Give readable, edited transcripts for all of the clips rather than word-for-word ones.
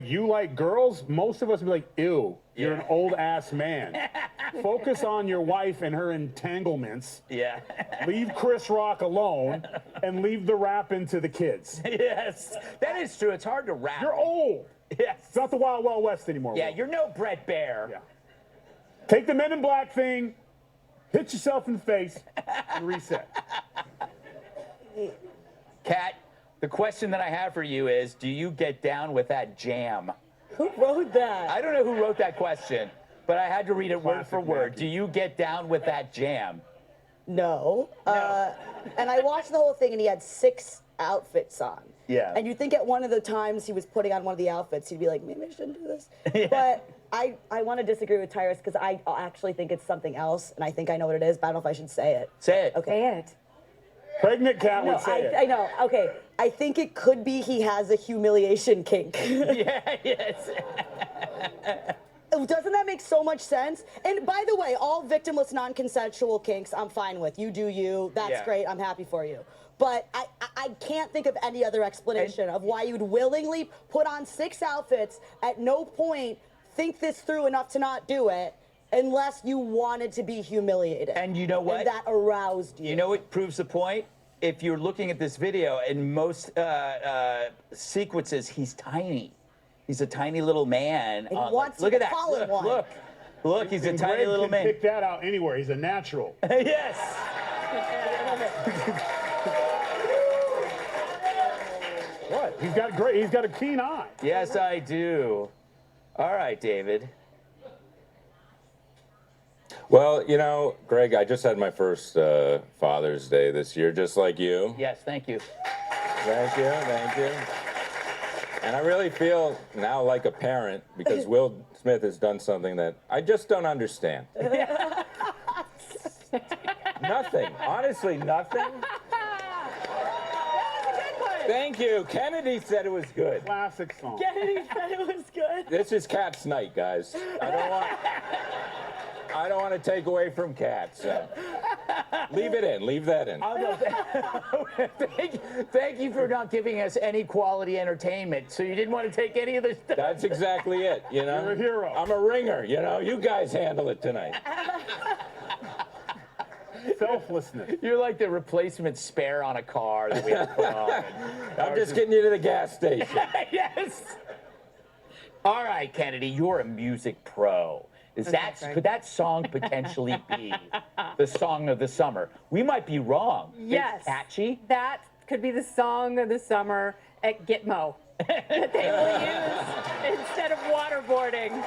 You like girls? Most of us would be like, ew, you're an old ass man. Focus on your wife and her entanglements. Yeah. Leave Chris Rock alone and leave the rapping to the kids. Yes, that is true. It's hard to rap. You're old. Yes. It's not the Wild Wild West anymore. Yeah, Will. you're no Brett Bear. Yeah. Take the Men in Black thing, hit yourself in the face, and reset. Kat, the question that I have for you is, do you get down with that jam? Who wrote that? I don't know who wrote that question, but I had to read it word for word. Maggie. Do you get down with that jam? No. No. And I watched the whole thing, and he had 6 outfits on. Yeah. And you'd think at one of the times he was putting on one of the outfits, he'd be like, maybe I shouldn't do this. Yeah. But I want to disagree with Tyrus because I actually think it's something else, and I think I know what it is, but I don't know if I should say it. Say it. Okay. Say it. Pregnant Cat would say it. I know. Okay. I think it could be he has a humiliation kink. Yeah, yes. Doesn't that make so much sense? And by the way, all victimless, non-consensual kinks, I'm fine with. You do you. That's Yeah. great. I'm happy for you. But I can't think of any other explanation of why you'd willingly put on 6 outfits, at no point think this through enough to not do it, unless you wanted to be humiliated. And you know what? And that aroused you. You know what proves the point? If you're looking at this video, in most sequences, he's tiny. He's a tiny little man. And he wants look to at that. follow one. Look, he's a And tiny Greg little can man. pick that out anywhere. He's a natural. Yes. What? He's got a keen eye. Yes, I do. All right, David. Well, you know, Greg, I just had my first Father's Day this year, just like you. Yes, thank you. Thank you, thank you. And I really feel now like a parent because Will Smith has done something that I just don't understand. Nothing. Honestly, nothing. Thank you. Kennedy said it was good. Classic song. Kennedy said it was good. This is Kat's night, guys. I don't want to take away from Kat, so leave it in. Leave that in. Thank you for not giving us any quality entertainment. So you didn't want to take any of the stuff. That's exactly it, you know? You're a hero. I'm a ringer, you know? You guys handle it tonight. Selflessness. You're like the replacement spare on a car that we have to put on. I'm just getting you to the gas station. Yes. All right, Kennedy, you're a music pro. Could that song potentially be the song of the summer? We might be wrong. Yes. It's catchy. That could be the song of the summer at Gitmo that they will use instead of waterboarding.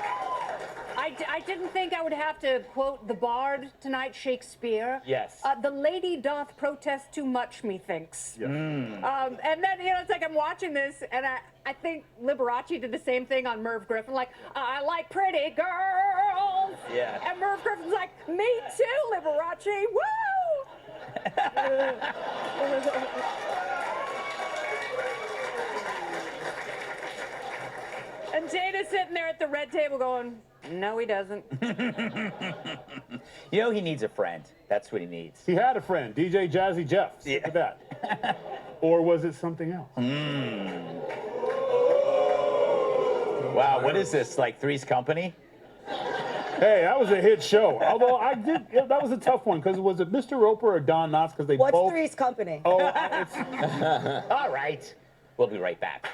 I didn't think I would have to quote the bard tonight, Shakespeare. Yes. The lady doth protest too much, methinks. Yeah. And then, it's like I'm watching this, and I think Liberace did the same thing on Merv Griffin, like, I like pretty girls. Yeah. And Merv Griffin's like, me too, Liberace, woo! And Jada's sitting there at the red table going, no, he doesn't. You know, he needs a friend. That's what he needs. He had a friend, DJ Jazzy Jeff. Yeah. Look at that. Or was it something else? Wow, what is this, like Three's Company? Hey, that was a hit show. Although that was a tough one because was it Mr. Roper or Don Knotts? Because they What's both. Three's Company? Oh, it's All right. We'll be right back.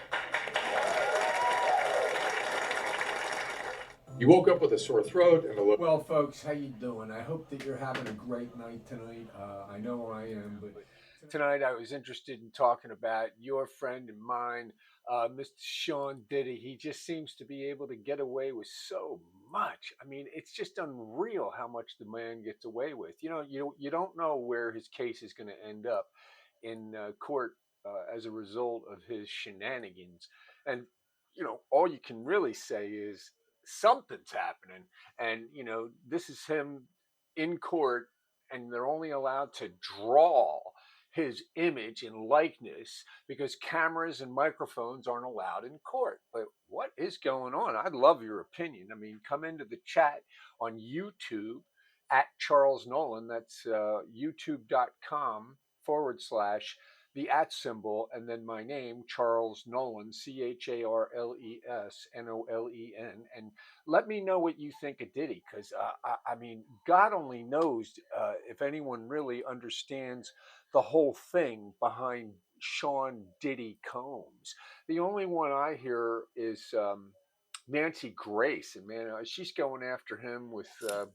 You woke up with a sore throat and a little. Well, folks, how you doing? I hope that you're having a great night tonight. I know I am, but tonight I was interested in talking about your friend and mine, Mr. Sean Diddy. He just seems to be able to get away with so much. I mean, it's just unreal how much the man gets away with. You know, you don't know where his case is going to end up in court as a result of his shenanigans. And, all you can really say is, something's happening, and this is him in court, and they're only allowed to draw his image and likeness because cameras and microphones aren't allowed in court. But what is going on? I'd love your opinion. I mean, come into the chat on YouTube at Charles Nolan. That's youtube.com/. the at symbol, and then my name, Charles Nolen, CharlesNolen, and let me know what you think of Diddy, because I mean, God only knows if anyone really understands the whole thing behind Sean Diddy Combs. The only one I hear is Nancy Grace, and man, she's going after him with a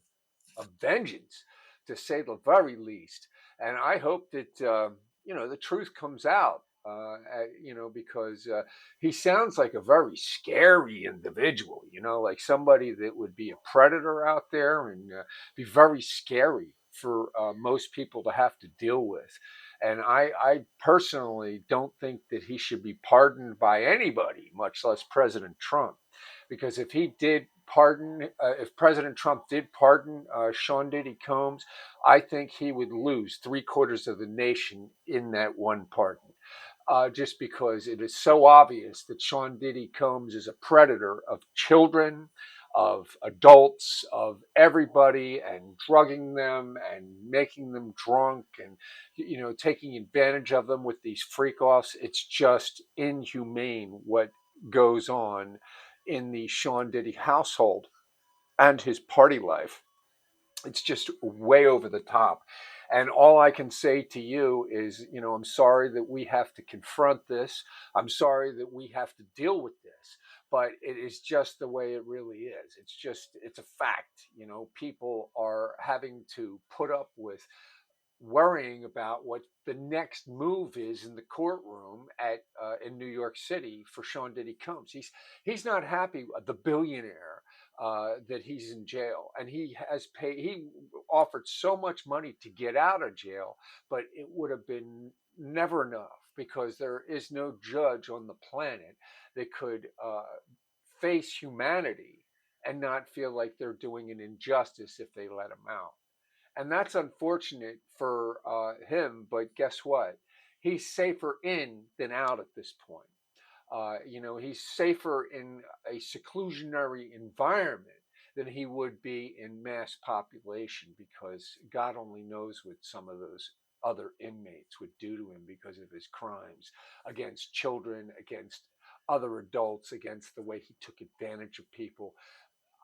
vengeance, to say the very least. And I hope that the truth comes out. Because he sounds like a very scary individual. Like somebody that would be a predator out there and be very scary for most people to have to deal with. And I personally don't think that he should be pardoned by anybody, much less President Trump, because if President Trump did pardon Sean Diddy Combs, I think he would lose 3/4 of the nation in that one pardon. Just because it is so obvious that Sean Diddy Combs is a predator of children, of adults, of everybody, and drugging them and making them drunk, and taking advantage of them with these freak offs. It's just inhumane what goes on in the Sean Diddy household and his party life. It's just way over the top. And all I can say to you is, I'm sorry that we have to confront this. I'm sorry that we have to deal with this, but it is just the way it really is. It's a fact. People are having to put up with worrying about what the next move is in the courtroom in New York City for Sean Diddy Combs. He's not happy. The billionaire that he's in jail, and he has paid. He offered so much money to get out of jail, but it would have been never enough, because there is no judge on the planet that could face humanity and not feel like they're doing an injustice if they let him out. And that's unfortunate for him. But guess what? He's safer in than out at this point. He's safer in a seclusionary environment than he would be in mass population, because God only knows what some of those other inmates would do to him because of his crimes against children, against other adults, against the way he took advantage of people.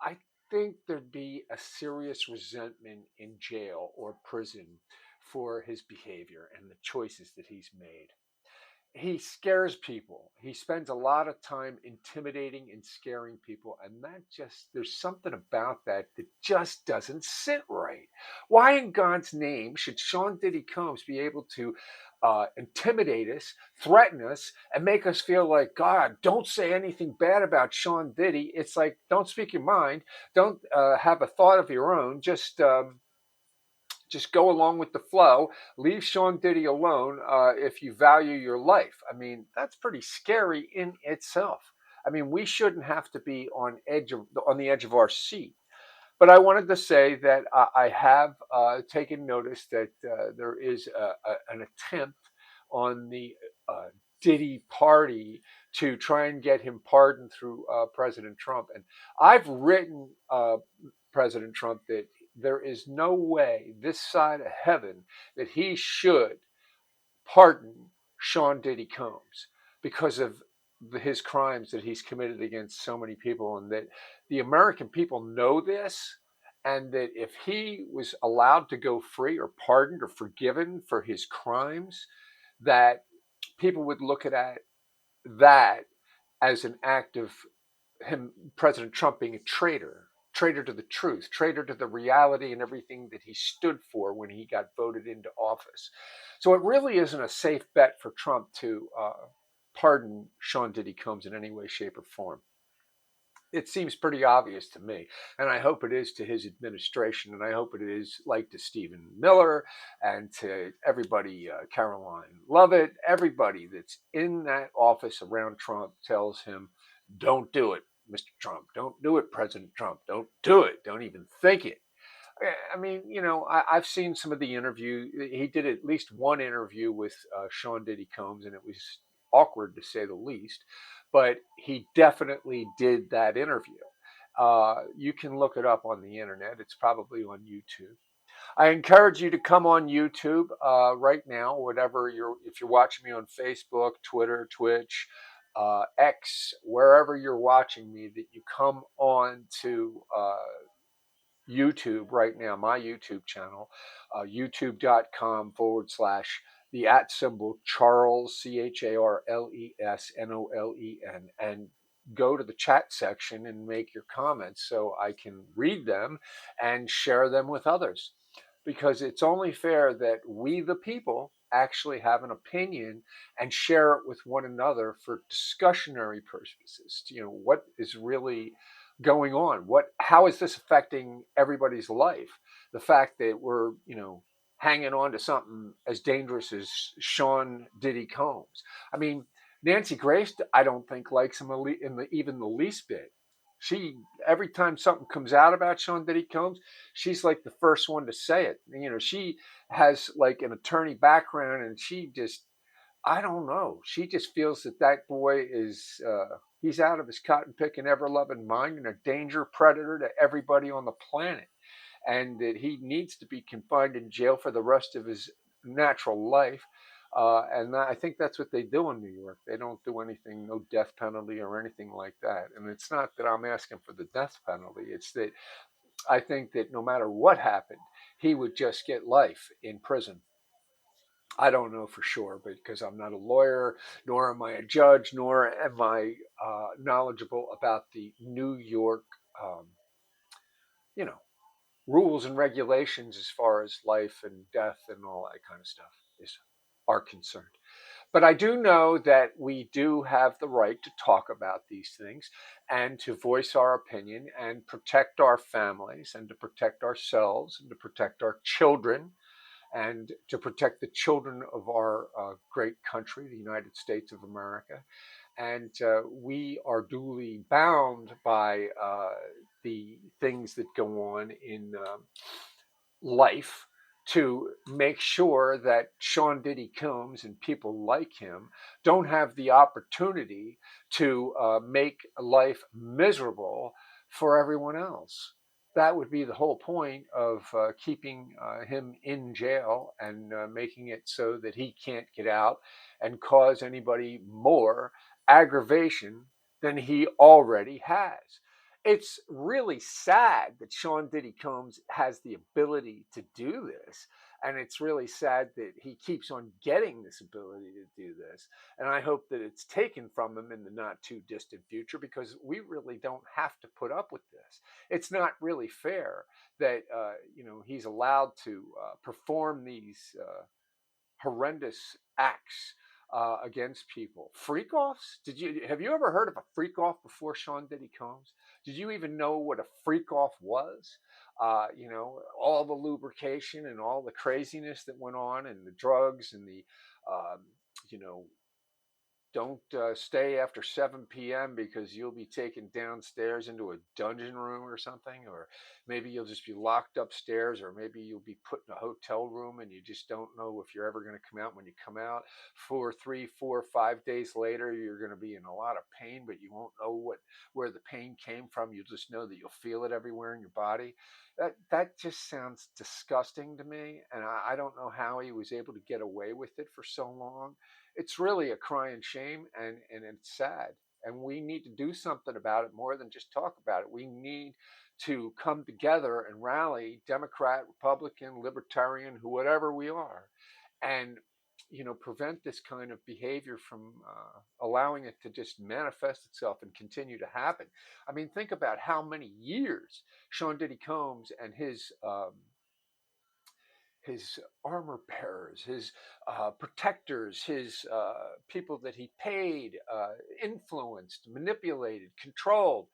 I think there'd be a serious resentment in jail or prison for his behavior and the choices that he's made. He scares people. He spends a lot of time intimidating and scaring people. And there's something about that that just doesn't sit right. Why in God's name should Sean Diddy Combs be able to intimidate us, threaten us, and make us feel like, God, don't say anything bad about Sean Diddy? It's like, don't speak your mind. Don't have a thought of your own. Just go along with the flow. Leave Sean Diddy alone if you value your life. I mean, that's pretty scary in itself. I mean, we shouldn't have to be on the edge of our seat. But I wanted to say that I have taken notice that there is an attempt on the Diddy party to try and get him pardoned through President Trump. And I've written President Trump that there is no way this side of heaven that he should pardon Sean Diddy Combs because of his crimes that he's committed against so many people, and that the American people know this, and that if he was allowed to go free or pardoned or forgiven for his crimes, that people would look at that as an act of President Trump being a traitor to the truth, traitor to the reality and everything that he stood for when he got voted into office. So it really isn't a safe bet for Trump to pardon Sean Diddy Combs in any way, shape, or form. It seems pretty obvious to me, and I hope it is to his administration, and I hope it is like to Stephen Miller and to everybody, Caroline Lovett, everybody that's in that office around Trump tells him, don't do it, Mr. Trump. Don't do it, President Trump. Don't do it. Don't even think it. I mean, I've seen some of the interview. He did at least one interview with Sean Diddy Combs, and it was awkward to say the least. But he definitely did that interview. You can look it up on the internet. It's probably on YouTube. I encourage you to come on YouTube right now, if you're watching me on Facebook, Twitter, Twitch, X, wherever you're watching me, that you come on to YouTube right now, my YouTube channel, youtube.com/ the at symbol Charles, CharlesNolen, and go to the chat section and make your comments so I can read them and share them with others. Because it's only fair that we, the people, actually have an opinion and share it with one another for discussionary purposes. What is really going on? How is this affecting everybody's life? The fact that we're, hanging on to something as dangerous as Sean Diddy Combs. I mean, Nancy Grace, I don't think likes him even the least bit. She Every time something comes out about Sean Diddy Combs, she's like the first one to say it. She has like an attorney background, and she just, I don't know. She just feels that boy is he's out of his cotton picking, ever loving mind, and a danger predator to everybody on the planet, and that he needs to be confined in jail for the rest of his natural life. And I think that's what they do in New York. They don't do anything, no death penalty or anything like that. And it's not that I'm asking for the death penalty. It's that I think that no matter what happened, he would just get life in prison. I don't know for sure, but because I'm not a lawyer, nor am I a judge, nor am I knowledgeable about the New York, um, you know, rules and regulations as far as life and death and all that kind of stuff are concerned. But I do know that we do have the right to talk about these things and to voice our opinion and protect our families and to protect ourselves and to protect our children and to protect the children of our great country, the United States of America. And we are duly bound by the things that go on in life to make sure that Sean Diddy Combs and people like him don't have the opportunity to make life miserable for everyone else. That would be the whole point of keeping him in jail and making it so that he can't get out and cause anybody more aggravation than he already has. It's really sad that Sean Diddy Combs has the ability to do this. And it's really sad that he keeps on getting this ability to do this. And I hope that it's taken from him in the not too distant future, because we really don't have to put up with this. It's not really fair that, he's allowed to perform these horrendous acts against people. Freak offs? Have you ever heard of a freak off before Sean Diddy Combs? Did you even know what a freak off was? All the lubrication and all the craziness that went on, and the drugs and the, um, you know, don't stay after 7 p.m. because you'll be taken downstairs into a dungeon room or something, or maybe you'll just be locked upstairs, or maybe you'll be put in a hotel room and you just don't know if you're ever going to come out. When you come out 3, 4, 5 days later, you're going to be in a lot of pain, but you won't know where the pain came from. You'll just know that you'll feel it everywhere in your body. That just sounds disgusting to me, and I don't know how he was able to get away with it for so long. It's really a crying shame, and it's sad. And we need to do something about it more than just talk about it. We need to come together and rally, Democrat, Republican, Libertarian, whatever we are, and prevent this kind of behavior from allowing it to just manifest itself and continue to happen. I mean, think about how many years Sean Diddy Combs and his armor bearers, his protectors, his people that he paid, influenced, manipulated, controlled,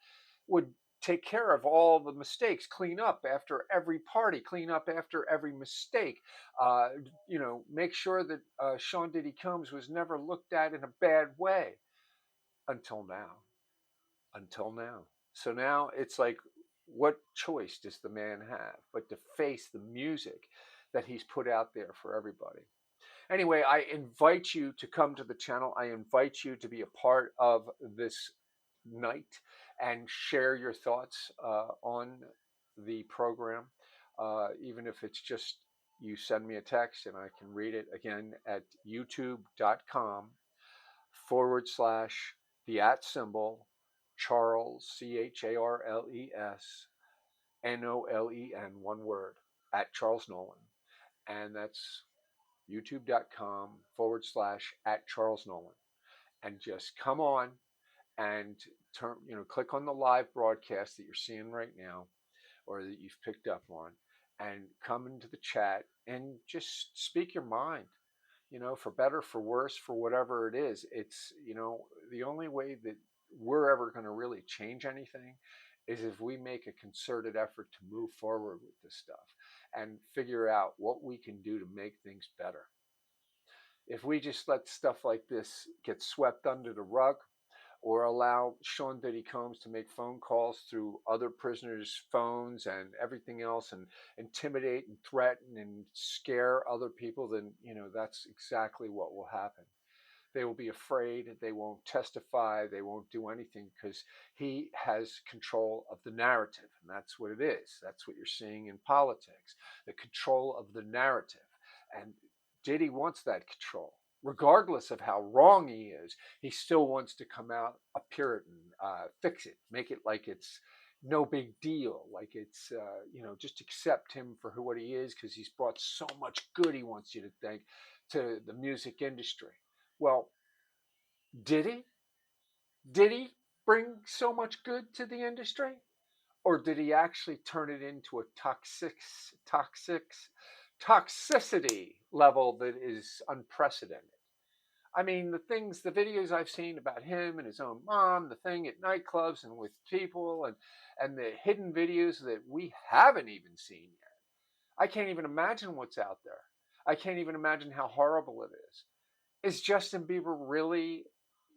would take care of all the mistakes, clean up after every party, clean up after every mistake, make sure that Sean Diddy Combs was never looked at in a bad way until now. Until now. So now it's like, what choice does the man have but to face the music that he's put out there for everybody? Anyway, I invite you to come to the channel. I invite you to be a part of this night and share your thoughts on the program. even if it's just you send me a text and I can read it again at youtube.com/ the at symbol Charles, CharlesNolen, one word, at Charles Nolen. And that's youtube.com/ at Charles Nolen. And just come on and click on the live broadcast that you're seeing right now or that you've picked up on, and come into the chat and just speak your mind, for better, for worse, for whatever it is. It's, the only way that we're ever going to really change anything is if we make a concerted effort to move forward with this stuff and figure out what we can do to make things better. If we just let stuff like this get swept under the rug, or allow Sean Diddy Combs to make phone calls through other prisoners' phones and everything else, and intimidate and threaten and scare other people, then that's exactly what will happen. They will be afraid. They won't testify. They won't do anything because he has control of the narrative, and that's what it is. That's what you're seeing in politics: the control of the narrative, and Diddy wants that control. Regardless of how wrong he is, he still wants to come out a Puritan, fix it, make it like it's no big deal, like it's, just accept him for what he is because he's brought so much good, he wants you to think, to the music industry. Well, did he? Did he bring so much good to the industry? Or did he actually turn it into a toxicity level that is unprecedented? I mean, the videos I've seen about him and his own mom, the thing at nightclubs and with people, and the hidden videos that we haven't even seen yet. I can't even imagine what's out there. I can't even imagine how horrible it is. Is Justin Bieber really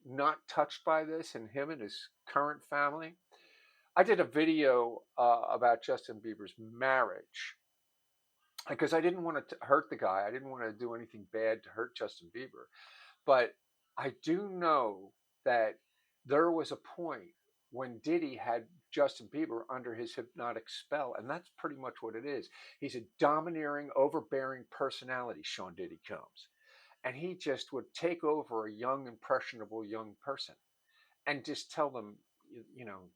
not touched by this, and him and his current family? I did a video about Justin Bieber's marriage because I didn't want to hurt the guy. I didn't want to do anything bad to hurt Justin Bieber. But I do know that there was a point when Diddy had Justin Bieber under his hypnotic spell, and that's pretty much what it is. He's a domineering, overbearing personality, Sean Diddy Combs. And he just would take over a young, impressionable young person and just tell them,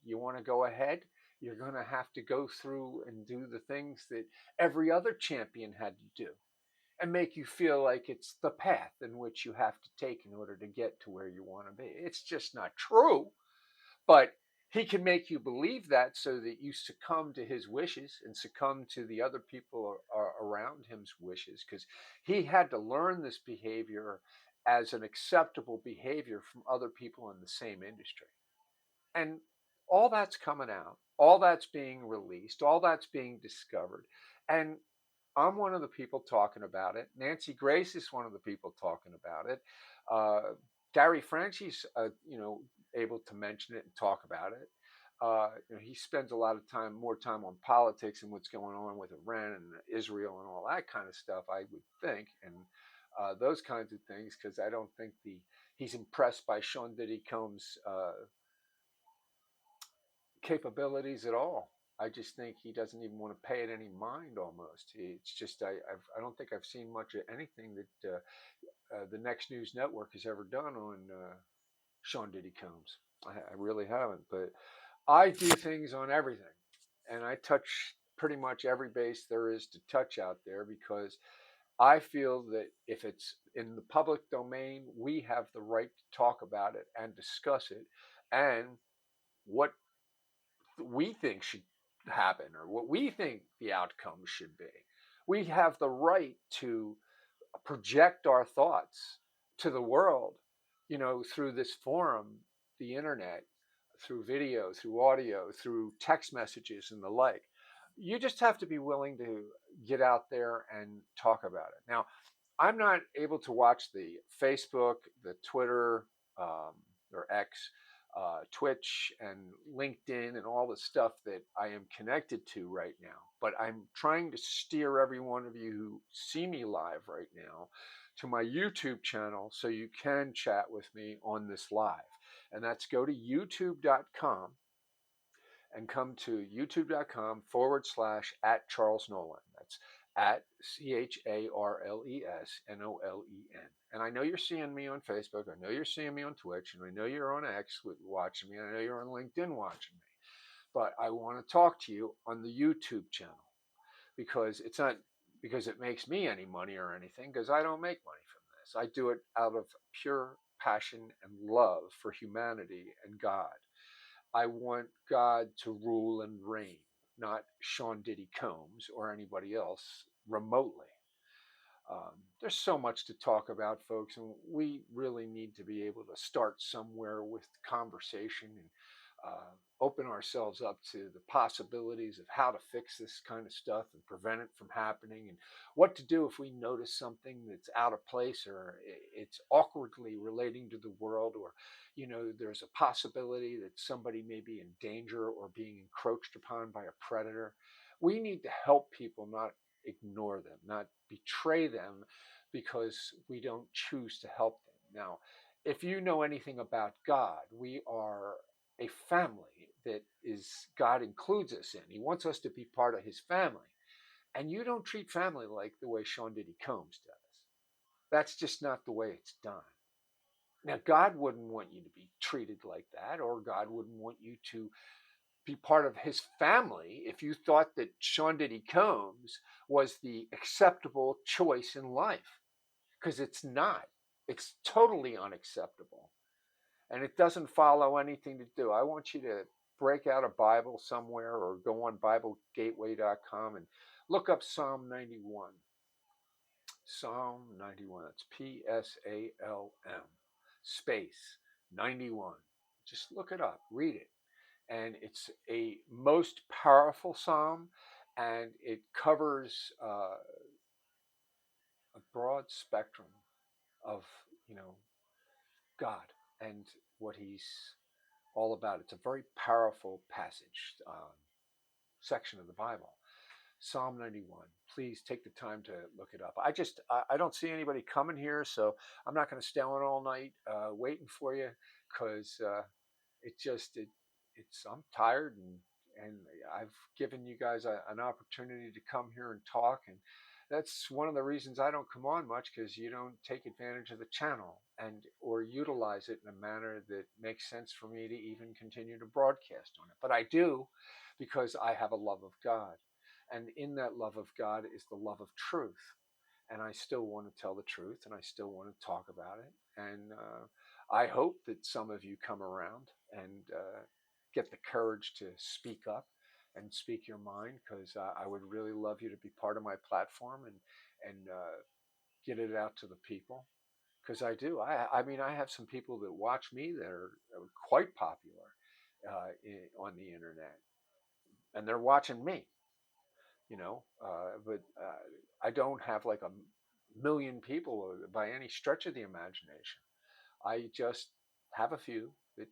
you want to go ahead? You're going to have to go through and do the things that every other champion had to do, and make you feel like it's the path in which you have to take in order to get to where you want to be. It's just not true, but he can make you believe that so that you succumb to his wishes and succumb to the other people around him's wishes, because he had to learn this behavior as an acceptable behavior from other people in the same industry. And all that's coming out, all that's being released, all that's being discovered. And I'm one of the people talking about it. Nancy Grace is one of the people talking about it. Gary Franchi's, able to mention it and talk about it. He spends a lot of more time on politics and what's going on with Iran and Israel and all that kind of stuff, I would think, and those kinds of things, because I don't think he's impressed by Sean Diddy Combs' capabilities at all. I just think he doesn't even want to pay it any mind. Almost, it's just I don't think I've seen much of anything that the Next News Network has ever done on Sean Diddy Combs. I really haven't, but I do things on everything, and I touch pretty much every base there is to touch out there, because I feel that if it's in the public domain, we have the right to talk about it and discuss it, and what we think should happen or what we think the outcome should be. We have the right to project our thoughts to the world, through this forum, the internet, through video, through audio, through text messages and the like. You just have to be willing to get out there and talk about it. Now, I'm not able to watch the Facebook, the Twitter, or X, Twitch, and LinkedIn, and all the stuff that I am connected to right now. But I'm trying to steer every one of you who see me live right now to my YouTube channel so you can chat with me on this live. And that's go to youtube.com and come to youtube.com/@ Charles Nolen. That's at CharlesNolen. And I know you're seeing me on Facebook. I know you're seeing me on Twitch. And I know you're on X watching me. And I know you're on LinkedIn watching me. But I want to talk to you on the YouTube channel because it's not because it makes me any money or anything, because I don't make money from this. I do it out of pure passion and love for humanity and God. I want God to rule and reign, not Sean Diddy Combs or anybody else remotely. There's so much to talk about, folks, and we really need to be able to start somewhere with conversation and open ourselves up to the possibilities of how to fix this kind of stuff and prevent it from happening, and what to do if we notice something that's out of place or it's awkwardly relating to the world, or there's a possibility that somebody may be in danger or being encroached upon by a predator. We need to help people, not ignore them, not betray them because we don't choose to help them. Now, if you know anything about God, we are a family that is God includes us in. He wants us to be part of his family. And you don't treat family like the way Sean Diddy Combs does. That's just not the way it's done. Now, God wouldn't want you to be treated like that, or God wouldn't want you to be part of his family if you thought that Sean Diddy Combs was the acceptable choice in life, because it's not. It's totally unacceptable. And it doesn't follow anything to do. I want you to break out a Bible somewhere or go on BibleGateway.com and look up Psalm 91. Psalm 91. That's PSALM space 91. Just look it up, read it. And it's a most powerful psalm, and it covers a broad spectrum of God and what he's all about. It's a very powerful passage, section of the Bible. Psalm 91. Please take the time to look it up. I don't see anybody coming here, so I'm not going to stay on all night waiting for you, because I'm tired, and I've given you guys an opportunity to come here and talk, and that's one of the reasons I don't come on much, because you don't take advantage of the channel or utilize it in a manner that makes sense for me to even continue to broadcast on it. But I do, because I have a love of God, and in that love of God is the love of truth, and I still want to tell the truth, and I still want to talk about it, and I hope that some of you come around and get the courage to speak up and speak your mind, because I would really love you to be part of my platform and get it out to the people, because I do. I mean, I have some people that watch me that are quite popular on the internet, and they're watching me. But I don't have like a million people by any stretch of the imagination. I just have a few that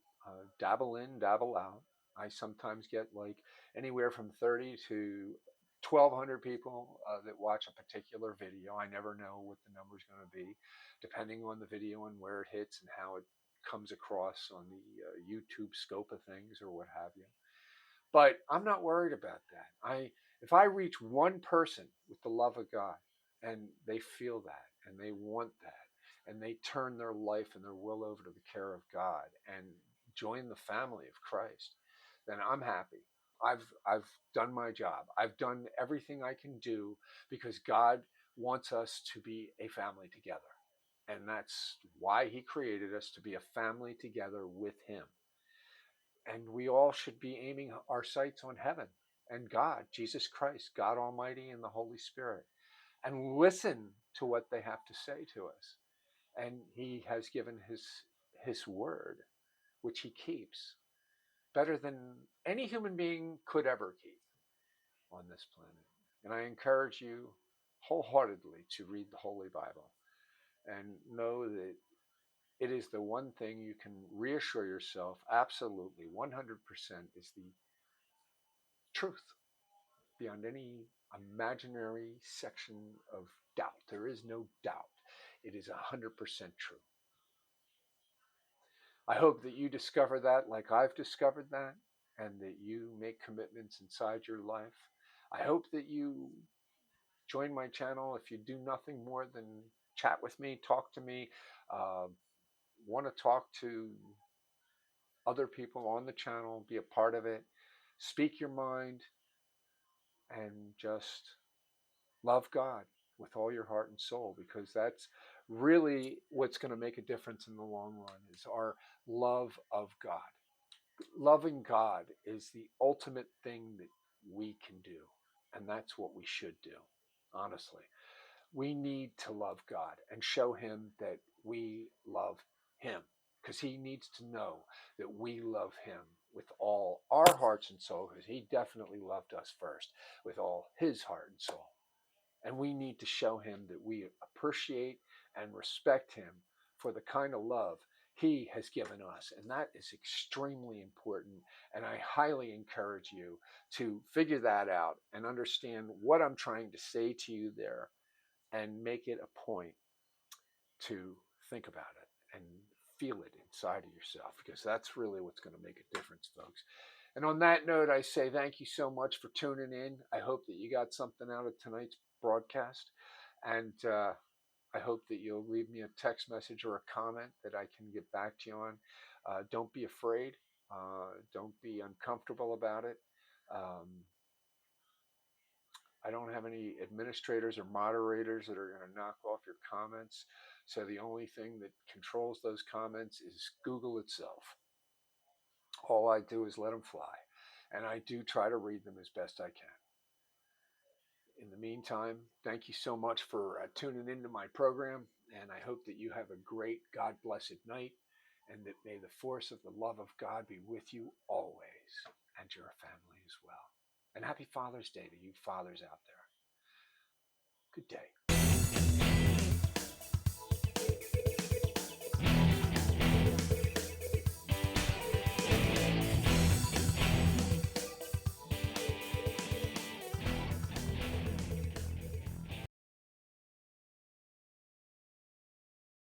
dabble in, dabble out. I sometimes get like anywhere from 30 to 1,200 people that watch a particular video. I never know what the number's going to be, depending on the video and where it hits and how it comes across on the YouTube scope of things or what have you. But I'm not worried about that. If I reach one person with the love of God, and they feel that and they want that, and they turn their life and their will over to the care of God and join the family of Christ, then I'm happy. I've done my job. I've done everything I can do, because God wants us to be a family together. And that's why he created us, to be a family together with him. And we all should be aiming our sights on heaven and God, Jesus Christ, God Almighty, and the Holy Spirit, and listen to what they have to say to us. And he has given his word, which he keeps better than any human being could ever keep on this planet. And I encourage you wholeheartedly to read the Holy Bible and know that it is the one thing you can reassure yourself absolutely 100% is the truth beyond any imaginary section of doubt. There is no doubt. It is 100% true. I hope that you discover that like I've discovered that. and that you make commitments inside your life. I hope that you join my channel if you do nothing more than chat with me, talk to me, uh, want to talk to other people on the channel, be a part of it, speak your mind, and just love God with all your heart and soul, because that's really what's going to make a difference in the long run is our love of God. Loving God is the ultimate thing that we can do, and that's what we should do, honestly. We need to love God and show him that we love him, because he needs to know that we love him with all our hearts and soul, because he definitely loved us first with all his heart and soul. And we need to show him that we appreciate and respect him for the kind of love he has given us. And that is extremely important. And I highly encourage you to figure that out and understand what I'm trying to say to you there, and make it a point to think about it and feel it inside of yourself, because that's really what's going to make a difference, folks. And on that note, I say thank you so much for tuning in. I hope that you got something out of tonight's broadcast. And I hope that you'll leave me a text message or a comment that I can get back to you on. Don't be afraid. Don't be uncomfortable about it. Um, I don't have any administrators or moderators that are going to knock off your comments. So the only thing that controls those comments is Google itself. All I do is let them fly. And I do try to read them as best I can. In the meantime, thank you so much for tuning into my program. And I hope that you have a great God blessed night. And that may the force of the love of God be with you always, and your family as well. And happy Father's Day to you fathers out there. Good day.